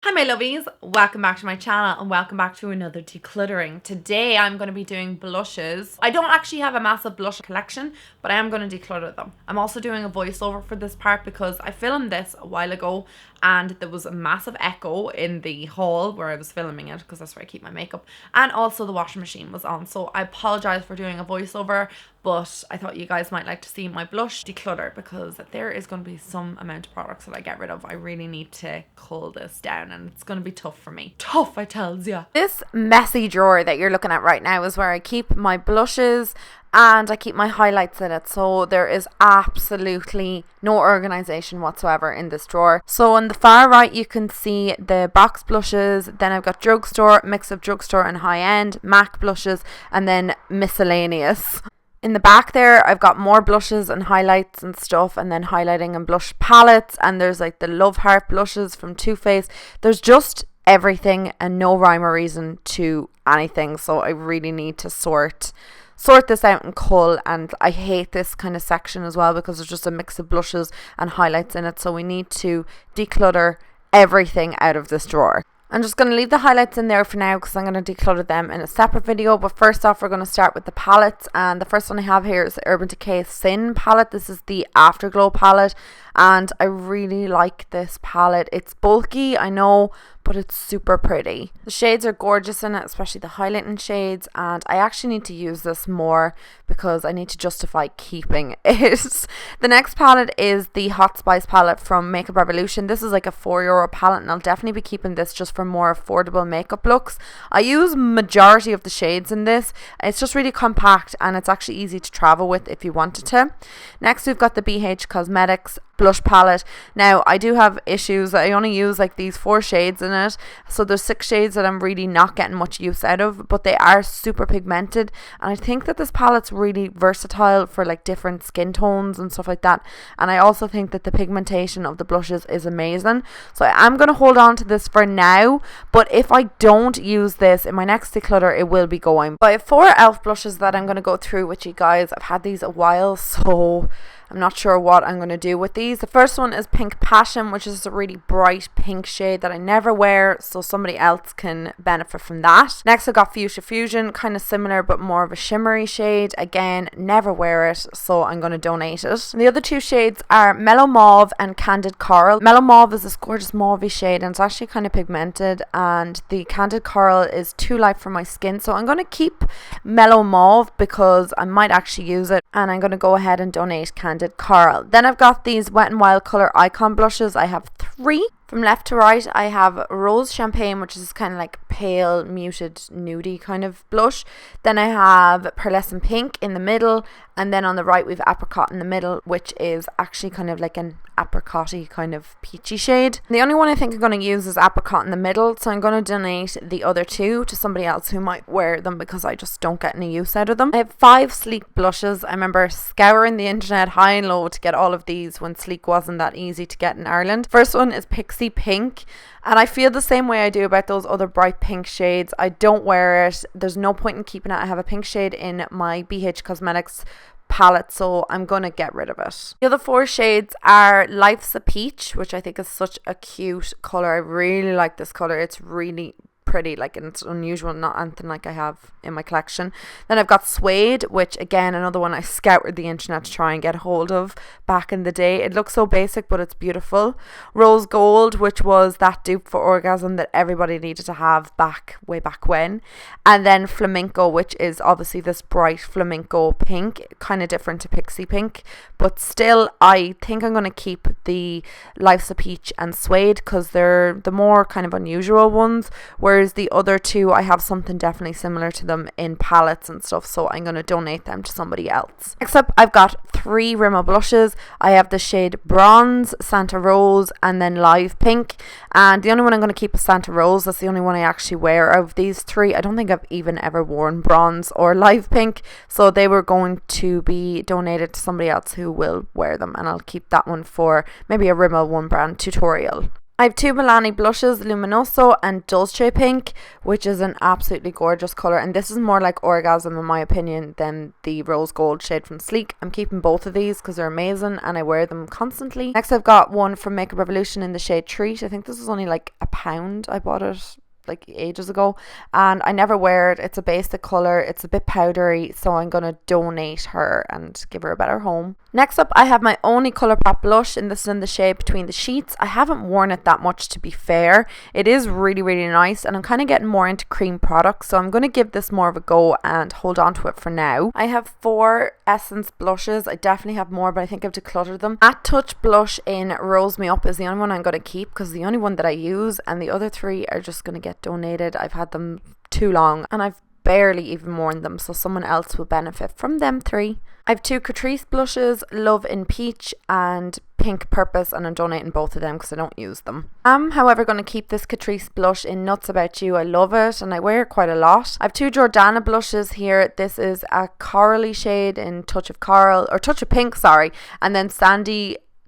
Hi my lovies, welcome back to my channel and welcome back to another decluttering. Today I'm going to be doing blushes. I don't actually have a massive blush collection, but I am going to declutter them. I'm also doing a voiceover for this part because I filmed this a while ago and there was a massive echo in the hall where I was filming it because that's where I keep my makeup, and also the washing machine was on, so I apologize for doing a voiceover, but I thought you guys might like to see my blush declutter because there is going to be some amount of products that I get rid of. I really need to cull this down and it's going to be tough for me. Tough, I tells ya. This messy drawer that you're looking at right now is where I keep my blushes and I keep my highlights in it, so there is absolutely no organization whatsoever in this drawer. So on the far right you can see the box blushes, then I've got drugstore, mix of drugstore and high-end, MAC blushes, and then miscellaneous. In the back there, I've got more blushes and highlights and stuff, and then highlighting and blush palettes, and there's like the Love Heart blushes from Too Faced. There's just everything and no rhyme or reason to anything, so I really need to sort this out and cull. And I hate this kind of section as well because there's just a mix of blushes and highlights in it, so we need to declutter everything out of this drawer. I'm just going to leave the highlights in there for now because I'm going to declutter them in a separate video. But first off, we're going to start with the palettes. And the first one I have here is the Urban Decay Thin palette. This is the Afterglow palette. And I really like this palette. It's bulky, I know, but it's super pretty. The shades are gorgeous in it, especially the highlighting shades. And I actually need to use this more because I need to justify keeping it. The next palette is the Hot Spice palette from Makeup Revolution. This is like a €4 palette, and I'll definitely be keeping this just for more affordable makeup looks. I use majority of the shades in this. It's just really compact and it's actually easy to travel with if you wanted to. Next we've got the BH Cosmetics blush palette. Now I do have issues. I only use like these 4 shades in it, so there's 6 shades that I'm really not getting much use out of, but they are super pigmented, and I think that this palette's really versatile for like different skin tones and stuff like that. And I also think that the pigmentation of the blushes is amazing, so I am going to hold on to this for now, but if I don't use this in my next declutter, it will be going. But I have 4 elf blushes that I'm going to go through with you guys. I've had these a while, so I'm not sure what I'm going to do with these. The first one is Pink Passion, which is a really bright pink shade that I never wear, so somebody else can benefit from that. Next I got Fuchsia Fusion, kind of similar but more of a shimmery shade. Again, never wear it, so I'm going to donate it. And the other 2 shades are Mellow Mauve and Candid Coral. Mellow Mauve is this gorgeous mauvey shade and it's actually kind of pigmented, and the Candid Coral is too light for my skin, so I'm going to keep Mellow Mauve because I might actually use it, and I'm going to go ahead and donate Candid Coral. Then I've got these Wet n Wild Colour Icon blushes. I have 3. From left to right, I have Rose Champagne, which is kind of like pale, muted, nudie kind of blush. Then I have Pearlescent Pink in the middle, and then on the right we've Apricot in the middle, which is actually kind of like an apricot-y kind of peachy shade. The only one I think I'm going to use is Apricot in the middle, so I'm going to donate the other 2 to somebody else who might wear them because I just don't get any use out of them. I have 5 Sleek blushes. I remember scouring the internet high and low to get all of these when Sleek wasn't that easy to get in Ireland. First one is Pixie Pink, and I feel the same way I do about those other bright pink shades. I don't wear it. There's no point in keeping it. I have a pink shade in my BH Cosmetics palette, so I'm gonna get rid of it. The other 4 shades are Life's a Peach, which I think is such a cute color. I really like this color. It's really pretty, like, and it's unusual, not anything like I have in my collection. Then I've got Suede, which again, another one I scoured the internet to try and get hold of back in the day. It looks so basic, but it's beautiful. Rose Gold, which was that dupe for Orgasm that everybody needed to have way back when. And then Flamenco, which is obviously this bright flamenco pink, kind of different to Pixie Pink, but still I think I'm going to keep the Life's a Peach and Suede because they're the more kind of unusual ones, whereas the other 2 I have something definitely similar to them in palettes and stuff, so I'm going to donate them to somebody else. Next up I've got 3 Rimmel blushes. I have the shade Bronze, Santa Rose, and then Live Pink, and the only one I'm going to keep is Santa Rose. That's the only one I actually wear out of these 3. I don't think I've even ever worn Bronze or Live Pink, so they were going to be donated to somebody else who will wear them, and I'll keep that one for maybe a Rimmel One Brand tutorial. I have two Milani blushes, Luminoso and Dulce Pink, which is an absolutely gorgeous colour, and this is more like Orgasm in my opinion than the rose gold shade from Sleek. I'm keeping both of these because they're amazing and I wear them constantly. Next I've got one from Makeup Revolution in the shade Treat. I think this was only like £1. I bought it like ages ago and I never wear it. It's a basic colour, it's a bit powdery, so I'm gonna donate her and give her a better home. Next up I have my only Colourpop blush, and this is in the shade Between the Sheets. I haven't worn it that much, to be fair. It is really nice and I'm kind of getting more into cream products, so I'm going to give this more of a go and hold on to it for now. I have 4 Essence blushes. I definitely have more, but I think I've decluttered them. At Touch blush in Rose Me Up is the only one I'm going to keep because the only one that I use, and the other 3 are just going to get donated. I've had them too long and I've barely even worn them, so someone else will benefit from them 3. I have 2 Catrice blushes, Love in Peach and Pink Purpose, and I'm donating both of them because I don't use them. I'm however going to keep this Catrice blush in Nuts About You. I love it and I wear it quite a lot. I have 2 Jordana blushes here. This is a corally shade in Touch of Coral, or Touch of Pink, sorry, and then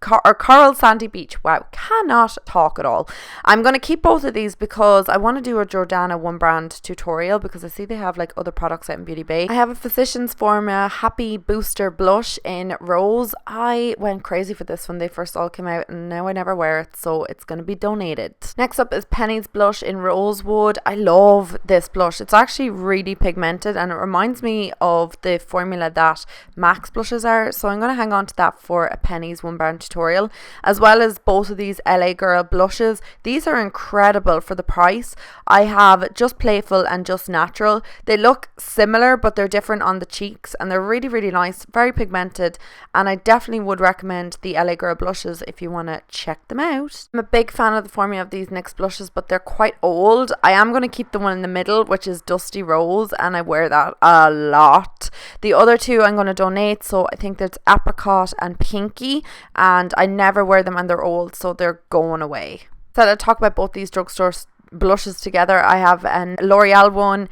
Coral Sandy Beach. Wow, cannot talk at all. I'm going to keep both of these because I want to do a Jordana one brand tutorial because I see they have like other products out in Beauty Bay. I have a Physicians Formula Happy Booster blush in Rose. I went crazy for this when they first all came out and now I never wear it, so it's going to be donated. Next up is Penny's blush in Rosewood. I love this blush. It's actually really pigmented and it reminds me of the formula that MAC's blushes are, so I'm going to hang on to that for a Penny's one brand tutorial, as well as both of these LA Girl blushes. These are incredible for the price. I have Just Playful and Just Natural. They look similar but they're different on the cheeks and they're really nice, very pigmented, and I definitely would recommend the LA Girl blushes if you want to check them out. I'm a big fan of the formula of these NYX blushes, but they're quite old. I am going to keep the one in the middle, which is Dusty Rose, and I wear that a lot. The other 2 I'm going to donate, so I think there's Apricot and Pinky, and I never wear them and they're old, so they're going away. So I'll talk about both these drugstore blushes together. I have an L'Oreal one,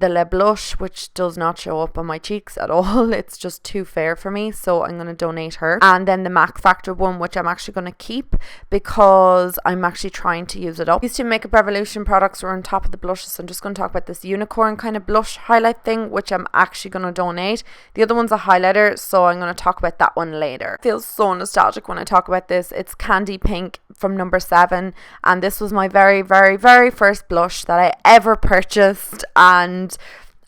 the Le Blush, which does not show up on my cheeks at all. It's just too fair for me, so I'm going to donate her. And then the MAC Factor one, which I'm actually going to keep because I'm actually trying to use it up. These 2 Makeup Revolution products are on top of the blushes, so I'm just going to talk about this unicorn kind of blush highlight thing, which I'm actually going to donate. The other one's a highlighter, so I'm going to talk about that one later. It feels so nostalgic when I talk about this. It's Candy Pink from number 7, and this was my very first blush that I ever purchased, and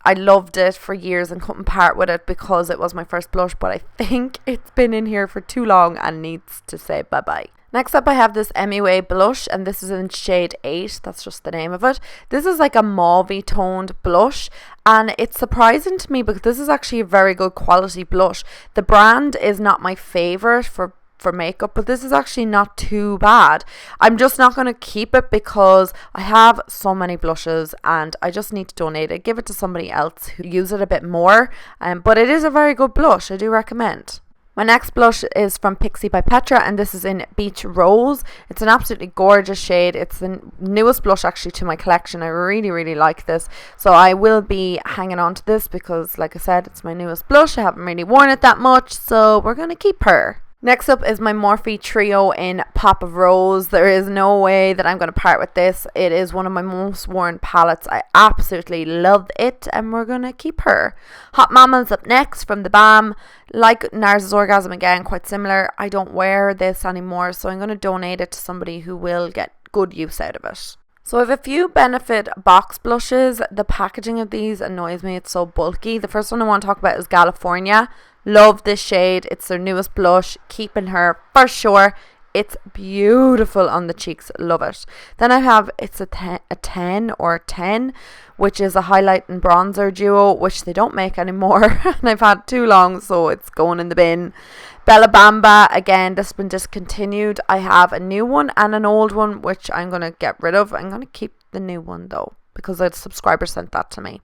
I loved it for years and couldn't part with it because it was my first blush, but I think it's been in here for too long and needs to say bye bye. Next up I have this MUA blush, and this is in shade 8, that's just the name of it. This is like a mauvey toned blush, and it's surprising to me because this is actually a very good quality blush. The brand is not my favourite for makeup, but this is actually not too bad. I'm just not going to keep it because I have so many blushes and I just need to donate it, give it to somebody else who use it a bit more, but it is a very good blush. I do recommend. My next blush is from Pixie by Petra, and this is in Beach Rose. It's an absolutely gorgeous shade. It's the newest blush actually to my collection. I really like this, so I will be hanging on to this because, like I said, it's my newest blush. I haven't really worn it that much, so we're going to keep her. Next up is my Morphe Trio in Pop of Rose. There is no way that I'm going to part with this. It is one of my most worn palettes. I absolutely love it, and we're going to keep her. Hot Mama's up next from the BAM. Like Nars' Orgasm, again, quite similar. I don't wear this anymore, so I'm going to donate it to somebody who will get good use out of it. So I have a few Benefit box blushes. The packaging of these annoys me. It's so bulky. The first one I want to talk about is California. Love this shade. It's their newest blush. Keeping her for sure. It's beautiful on the cheeks. Love it. Then I have, it's a 10, which is a highlight and bronzer duo, which they don't make anymore. And I've had too long, so it's going in the bin. Bella Bamba, again, this has been discontinued. I have a new one and an old one, which I'm going to get rid of. I'm going to keep the new one though, because a subscriber sent that to me.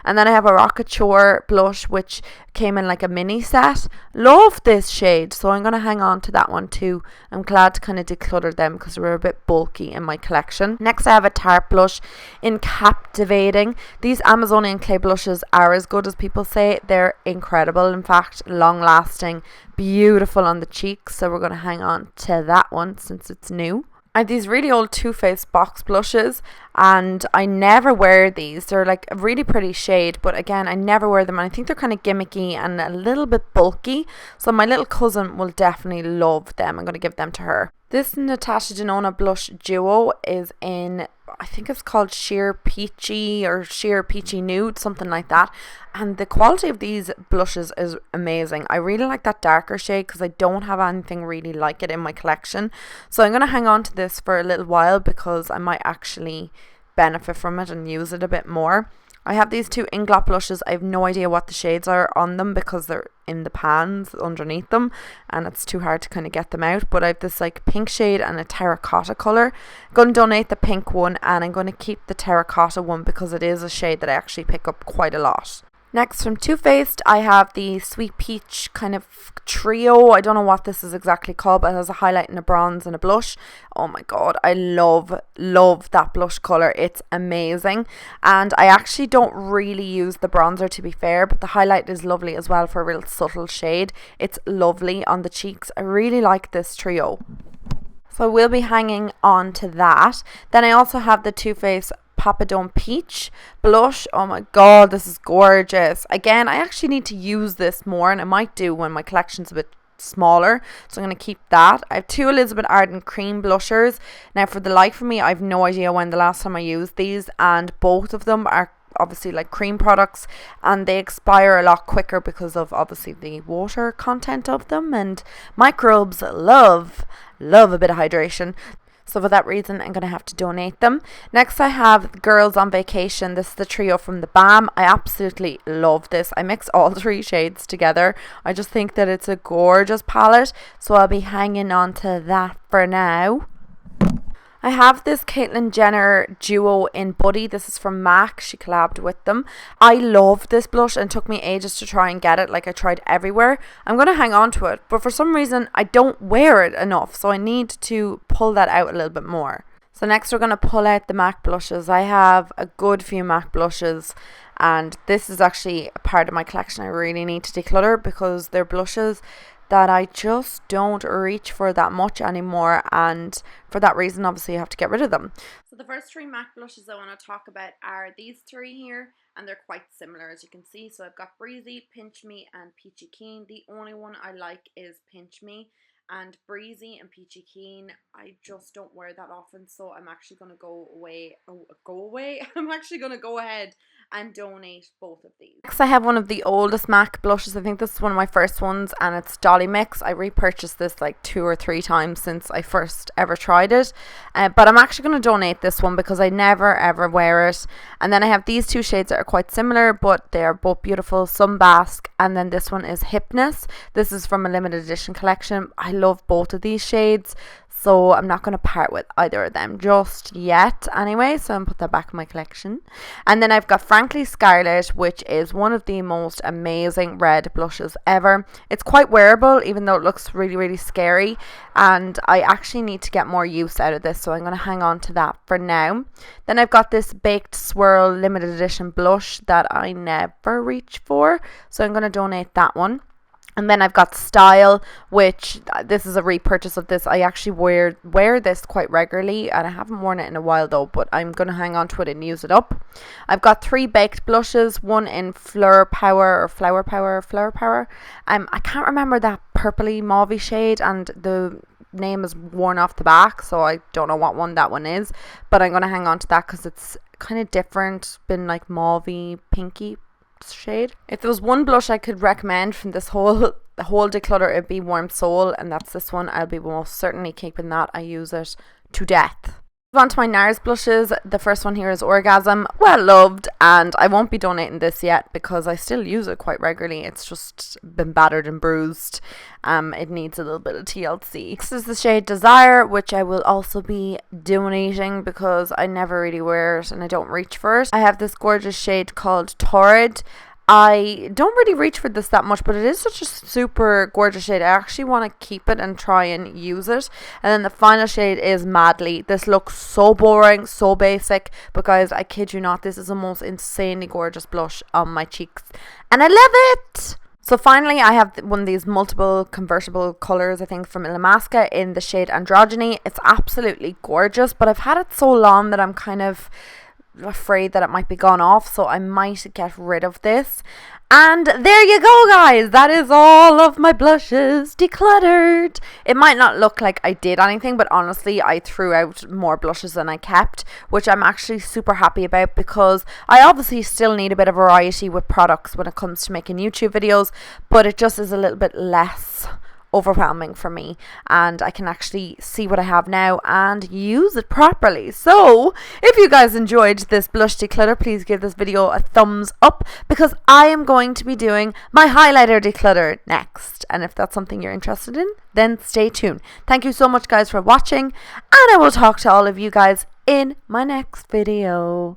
And then I have a Rockachore blush, which came in like a mini set. Love this shade, so I'm going to hang on to that one too. I'm glad to kind of declutter them because they were a bit bulky in my collection. Next I have a Tarte blush in Captivating. These Amazonian clay blushes are as good as people say. They're incredible, in fact, long lasting, beautiful on the cheeks, so we're going to hang on to that one since it's new. I have these really old Too Faced box blushes and I never wear these. They're like a really pretty shade, but again, I never wear them. And I think they're kind of gimmicky and a little bit bulky. So my little cousin will definitely love them. I'm going to give them to her. This Natasha Denona blush duo is in, I think it's called Sheer Peachy or Sheer Peachy Nude, something like that. And the quality of these blushes is amazing. I really like that darker shade because I don't have anything really like it in my collection. So I'm going to hang on to this for a little while because I might actually benefit from it and use it a bit more. I have these two Inglot blushes. I have no idea what the shades are on them because they're in the pans underneath them and it's too hard to kind of get them out. But I have this like pink shade and a terracotta colour. I'm going to donate the pink one and I'm going to keep the terracotta one because it is a shade that I actually pick up quite a lot. Next, from Too Faced, I have the Sweet Peach kind of trio. I don't know what this is exactly called, but it has a highlight and a bronze and a blush. Oh my god, I love that blush colour. It's amazing. And I actually don't really use the bronzer, to be fair, but the highlight is lovely as well for a real subtle shade. It's lovely on the cheeks. I really like this trio. So I will be hanging on to that. Then I also have the Too Faced Papadome Peach blush. Oh my god, this is gorgeous. Again, I actually need to use this more and I might do when my collection's a bit smaller, so I'm going to keep that. I have two Elizabeth Arden cream blushers. Now for the life of me, I have no idea when the last time I used these, and both of them are obviously like cream products and they expire a lot quicker because of obviously the water content of them, and microbes love a bit of hydration. So for that reason, I'm going to have to donate them. Next, I have Girls on Vacation. This is the trio from the BAM. I absolutely love this. I mix all three shades together. I just think that it's a gorgeous palette. So I'll be hanging on to that for now. I have this Caitlyn Jenner duo in Buddy. This is from MAC. She collabed with them. I love this blush and it took me ages to try and get it. Like I tried everywhere. I'm going to hang on to it. But for some reason, I don't wear it enough. So I need to pull that out a little bit more. So next we're going to pull out the MAC blushes. I have a good few MAC blushes. And this is actually a part of my collection I really need to declutter because they're blushes that I just don't reach for that much anymore, and for that reason obviously you have to get rid of them. So the first three MAC blushes I want to talk about are these three here, and they're quite similar as you can see. So I've got Breezy, Pinch Me and Peachy Keen. The only one I like is Pinch Me, and Breezy and Peachy Keen I just don't wear that often, so I'm actually going to I'm actually going to go ahead and donate both of these. Next, I have one of the oldest MAC blushes. I think this is one of my first ones, and it's Dolly Mix. I repurchased this like 2 or 3 times since I first ever tried it, but I'm actually going to donate this one because I never ever wear it. And then I have these two shades that are quite similar, but they are both beautiful. Sunbask, and then this one is Hypness. This is from a limited edition collection. I love both of these shades, so I'm not going to part with either of them just yet anyway, so I'm put that back in my collection. And then I've got Frankly Scarlet, which is one of the most amazing red blushes ever. It's quite wearable even though it looks really scary, and I actually need to get more use out of this, so I'm going to hang on to that for now. Then I've got this Baked Swirl limited edition blush that I never reach for, so I'm going to donate that one. And then I've got Style, which this is a repurchase of this. I actually wear this quite regularly, and I haven't worn it in a while though, but I'm going to hang on to it and use it up. I've got 3 baked blushes, one in Flower Power. I can't remember that purpley mauvey shade, and the name is worn off the back, so I don't know what one that one is, but I'm going to hang on to that because it's kind of different, been like mauvey pinky shade. If there was one blush I could recommend from this whole declutter, it'd be Warm Soul, and that's this one. I'll be most certainly keeping that. I use it to death. On to my Nars blushes. The first one here is Orgasm. Well loved, and I won't be donating this yet because I still use it quite regularly. It's just been battered and bruised. It needs a little bit of TLC. This is the shade Desire, which I will also be donating because I never really wear it and I don't reach for it. I have this gorgeous shade called Torrid. I don't really reach for this that much, but it is such a super gorgeous shade. I actually want to keep it and try and use it. And then the final shade is Madly. This looks so boring, so basic, but guys, I kid you not, this is the most insanely gorgeous blush on my cheeks, and I love it. So finally, I have one of these multiple convertible colours, I think, from Illamasqua in the shade Androgyny. It's absolutely gorgeous, but I've had it so long that I'm kind of afraid that it might be gone off, so I might get rid of this. And there you go, guys. That is all of my blushes decluttered. It might not look like I did anything, but honestly, I threw out more blushes than I kept, which I'm actually super happy about, because I obviously still need a bit of variety with products when it comes to making YouTube videos, but it just is a little bit less overwhelming for me, and I can actually see what I have now and use it properly. So if you guys enjoyed this blush declutter, please give this video a thumbs up, because I am going to be doing my highlighter declutter next, and if that's something you're interested in, then stay tuned. Thank you so much, guys, for watching, and I will talk to all of you guys in my next video.